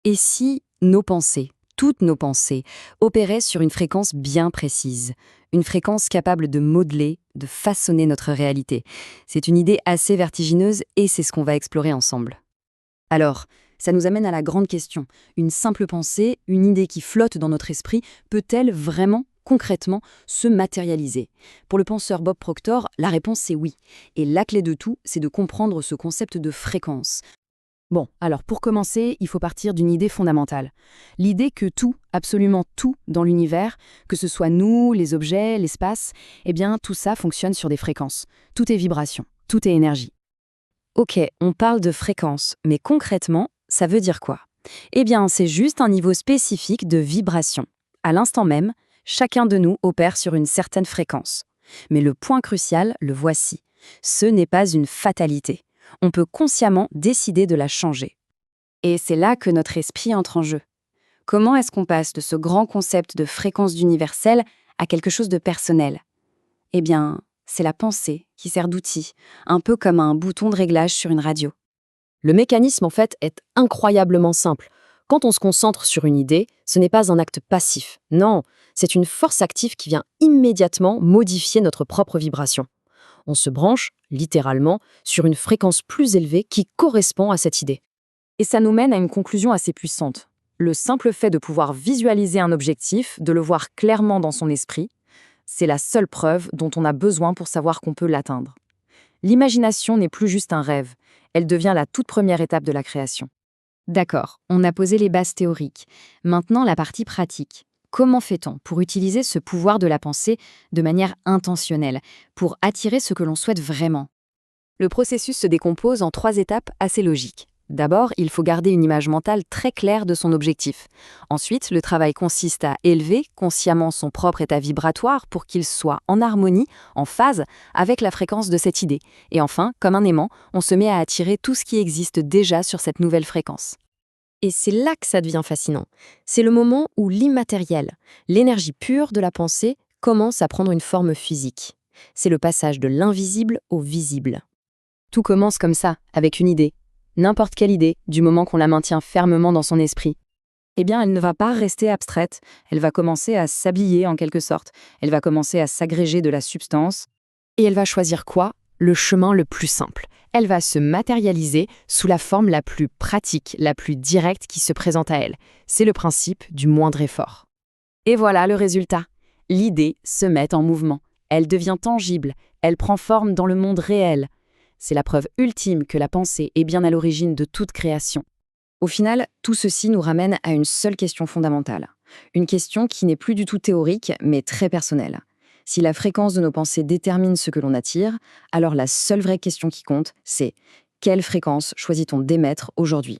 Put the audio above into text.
Et si nos pensées, toutes nos pensées, opéraient sur une fréquence bien précise, une fréquence capable de modeler, de façonner notre réalité? C'est une idée assez vertigineuse et c'est ce qu'on va explorer ensemble. Alors, ça nous amène à la grande question. Une simple pensée, une idée qui flotte dans notre esprit, peut-elle vraiment, concrètement, se matérialiser? Pour le penseur Bob Proctor, la réponse est oui. Et la clé de tout, c'est de comprendre ce concept de fréquence. Bon, alors pour commencer, il faut partir d'une idée fondamentale. L'idée que tout, absolument tout dans l'univers, que ce soit nous, les objets, l'espace, eh bien tout ça fonctionne sur des fréquences. Tout est vibration, tout est énergie. Ok, on parle de fréquence, mais concrètement, ça veut dire quoi? Eh bien, c'est juste un niveau spécifique de vibration. À l'instant même, chacun de nous opère sur une certaine fréquence. Mais le point crucial, le voici. Ce n'est pas une fatalité. On peut consciemment décider de la changer. Et c'est là que notre esprit entre en jeu. Comment est-ce qu'on passe de ce grand concept de fréquence d'universel à quelque chose de personnel? Eh bien, c'est la pensée qui sert d'outil, un peu comme un bouton de réglage sur une radio. Le mécanisme, en fait, est incroyablement simple. Quand on se concentre sur une idée, ce n'est pas un acte passif. Non, c'est une force active qui vient immédiatement modifier notre propre vibration. On se branche, littéralement, sur une fréquence plus élevée qui correspond à cette idée. Et ça nous mène à une conclusion assez puissante. Le simple fait de pouvoir visualiser un objectif, de le voir clairement dans son esprit, c'est la seule preuve dont on a besoin pour savoir qu'on peut l'atteindre. L'imagination n'est plus juste un rêve, elle devient la toute première étape de la création. D'accord, on a posé les bases théoriques. Maintenant, la partie pratique. Comment fait-on pour utiliser ce pouvoir de la pensée de manière intentionnelle, pour attirer ce que l'on souhaite vraiment? Le processus se décompose en 3 étapes assez logiques. D'abord, il faut garder une image mentale très claire de son objectif. Ensuite, le travail consiste à élever consciemment son propre état vibratoire pour qu'il soit en harmonie, en phase avec la fréquence de cette idée. Et enfin, comme un aimant, on se met à attirer tout ce qui existe déjà sur cette nouvelle fréquence. Et c'est là que ça devient fascinant. C'est le moment où l'immatériel, l'énergie pure de la pensée, commence à prendre une forme physique. C'est le passage de l'invisible au visible. Tout commence comme ça, avec une idée. N'importe quelle idée, du moment qu'on la maintient fermement dans son esprit. Eh bien, elle ne va pas rester abstraite, elle va commencer à s'habiller en quelque sorte, elle va commencer à s'agréger de la substance, et elle va choisir quoi? Le chemin le plus simple. Elle va se matérialiser sous la forme la plus pratique, la plus directe qui se présente à elle. C'est le principe du moindre effort. Et voilà le résultat. L'idée se met en mouvement. Elle devient tangible, elle prend forme dans le monde réel. C'est la preuve ultime que la pensée est bien à l'origine de toute création. Au final, tout ceci nous ramène à une seule question fondamentale. Une question qui n'est plus du tout théorique, mais très personnelle. Si la fréquence de nos pensées détermine ce que l'on attire, alors la seule vraie question qui compte, c'est: quelle fréquence choisit-on d'émettre aujourd'hui?